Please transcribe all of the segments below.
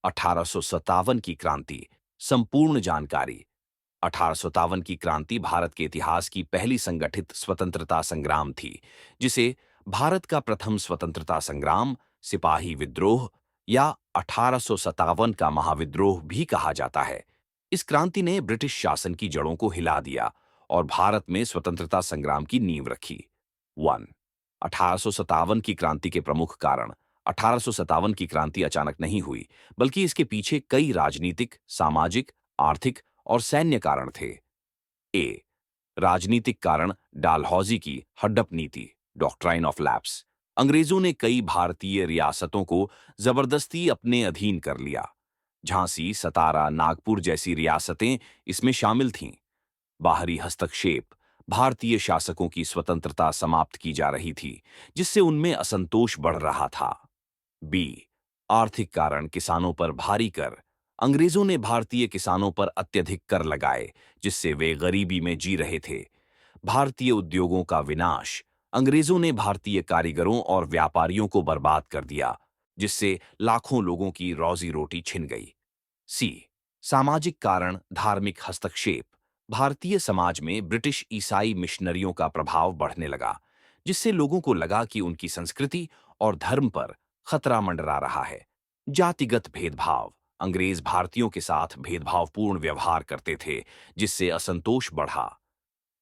1857 की क्रांति। संपूर्ण जानकारी। 1857 की क्रांति भारत के इतिहास की पहली संगठित स्वतंत्रता संग्राम थी, जिसे भारत का प्रथम स्वतंत्रता संग्राम, सिपाही विद्रोह या 1857 का महाविद्रोह भी कहा जाता है। इस क्रांति ने ब्रिटिश शासन की जड़ों को हिला दिया और भारत में स्वतंत्रता संग्राम की नींव रखी। 1. 1857 की क्रांति के प्रमुख कारण। 1857 की क्रांति अचानक नहीं हुई, बल्कि इसके पीछे कई राजनीतिक, सामाजिक, आर्थिक और सैन्य कारण थे। ए. राजनीतिक कारण। डालहौजी की हडप नीति, डॉक्ट्राइन ऑफ लैप्स। अंग्रेजों ने कई भारतीय रियासतों को जबरदस्ती अपने अधीन कर लिया। झांसी, सतारा, नागपुर जैसी रियासतें इसमें शामिल थीं। बाहरी हस्तक्षेप। भारतीय शासकों की स्वतंत्रता समाप्त की जा रही थी, जिससे उनमें असंतोष बढ़ रहा था। बी. आर्थिक कारण। किसानों पर भारी कर। अंग्रेजों ने भारतीय किसानों पर अत्यधिक कर लगाए, जिससे वे गरीबी में जी रहे थे। भारतीय उद्योगों का विनाश। अंग्रेजों ने भारतीय कारीगरों और व्यापारियों को बर्बाद कर दिया, जिससे लाखों लोगों की रोजी रोटी छिन गई। सी. सामाजिक कारण। धार्मिक हस्तक्षेप। भारतीय समाज में ब्रिटिश ईसाई मिशनरियों का प्रभाव बढ़ने लगा, जिससे लोगों को लगा कि उनकी संस्कृति और धर्म पर खतरा मंडरा रहा है। जातिगत भेदभाव। अंग्रेज भारतीयों के साथ भेदभावपूर्ण व्यवहार करते थे, जिससे असंतोष बढ़ा।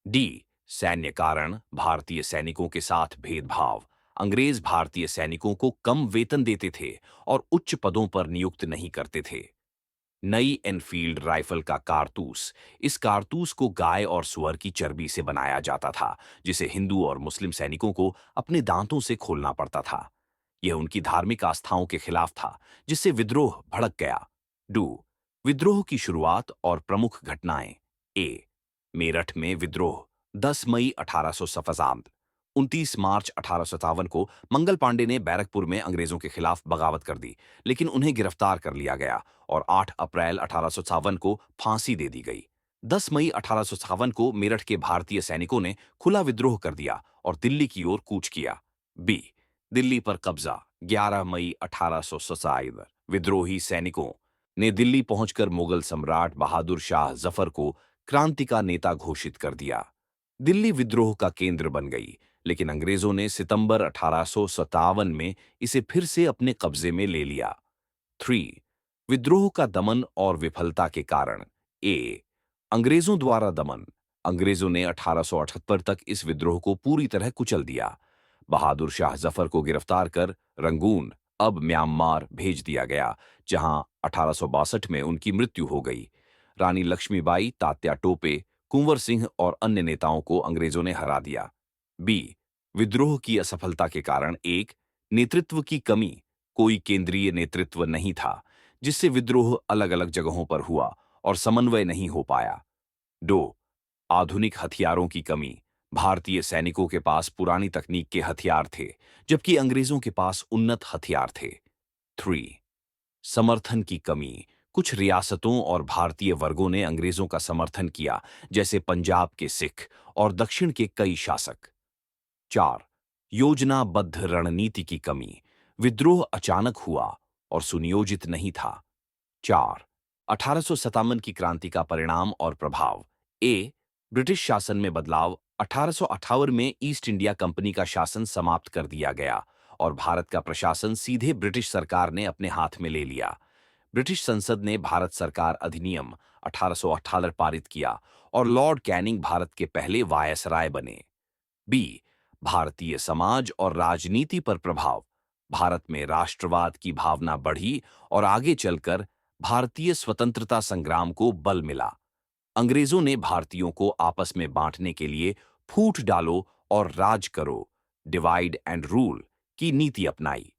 डी. सैन्य कारण। भारतीय सैनिकों के साथ भेदभाव। अंग्रेज भारतीय सैनिकों को कम वेतन देते थे और उच्च पदों पर नियुक्त नहीं करते थे। नई एनफील्ड राइफल का कारतूस। इस कारतूस को गाय और सुअर की चर्बी से बनाया जाता था, जिसे हिंदू और मुस्लिम सैनिकों को अपने दांतों से खोलना पड़ता था। यह उनकी धार्मिक आस्थाओं के खिलाफ था, जिससे विद्रोह भड़क गया। डू. विद्रोह की शुरुआत और प्रमुख घटनाएं। ए. मेरठ में विद्रोह। 10 मई 1800 सफजाम। 29 मार्च 1857 को मंगल पांडे ने बैरकपुर में अंग्रेजों के खिलाफ बगावत कर दी, लेकिन उन्हें गिरफ्तार कर लिया गया और 8 अप्रैल 1857 को फांसी दे दी गई। 10 मई 1857 को मेरठ के भारतीय सैनिकों ने खुला विद्रोह कर दिया और दिल्ली की ओर कूच किया। बी. दिल्ली पर कब्जा। 11 मई 1857 विद्रोही सैनिकों ने दिल्ली पहुंचकर मुगल सम्राट बहादुर शाह जफर को क्रांति का नेता घोषित कर दिया। दिल्ली विद्रोह का केंद्र बन गई, लेकिन अंग्रेजों ने सितंबर 1857 में इसे फिर से अपने कब्जे में ले लिया। 3. विद्रोह का दमन और विफलता के कारण। ए. अंग्रेजों द्वारा दमन। अंग्रेजों ने 1878 तक इस विद्रोह को पूरी तरह कुचल दिया। बहादुर शाह जफर को गिरफ्तार कर रंगून, अब म्यांमार, भेज दिया गया, जहां 1862 में उनकी मृत्यु हो गई। रानी लक्ष्मीबाई, तात्या टोपे, कुंवर सिंह और अन्य नेताओं को अंग्रेजों ने हरा दिया। बी. विद्रोह की असफलता के कारण। 1. नेतृत्व की कमी। कोई केंद्रीय नेतृत्व नहीं था, जिससे विद्रोह अलग अलग जगहों पर हुआ और समन्वय नहीं हो पाया। 2. आधुनिक हथियारों की कमी। भारतीय सैनिकों के पास पुरानी तकनीक के हथियार थे, जबकि अंग्रेजों के पास उन्नत हथियार थे। 3. समर्थन की कमी। कुछ रियासतों और भारतीय वर्गों ने अंग्रेजों का समर्थन किया, जैसे पंजाब के सिख और दक्षिण के कई शासक। 4. योजनाबद्ध रणनीति की कमी। विद्रोह अचानक हुआ और सुनियोजित नहीं था। 4. 1857 की क्रांति का परिणाम और प्रभाव। ए. ब्रिटिश शासन में बदलाव। 1858 में ईस्ट इंडिया कंपनी का शासन समाप्त कर दिया गया और भारत का प्रशासन सीधे ब्रिटिश सरकार ने अपने हाथ में ले लिया। ब्रिटिश संसद ने भारत सरकार अधिनियम 1878 पारित किया और लॉर्ड कैनिंग भारत के पहले वायसराय बने। बी. भारतीय समाज और राजनीति पर प्रभाव। भारत में राष्ट्रवाद की भावना बढ़ी और आगे चलकर भारतीय स्वतंत्रता संग्राम को बल मिला। अंग्रेजों ने भारतीयों को आपस में बांटने के लिए फूट डालो और राज करो, डिवाइड एंड रूल की नीति अपनाई,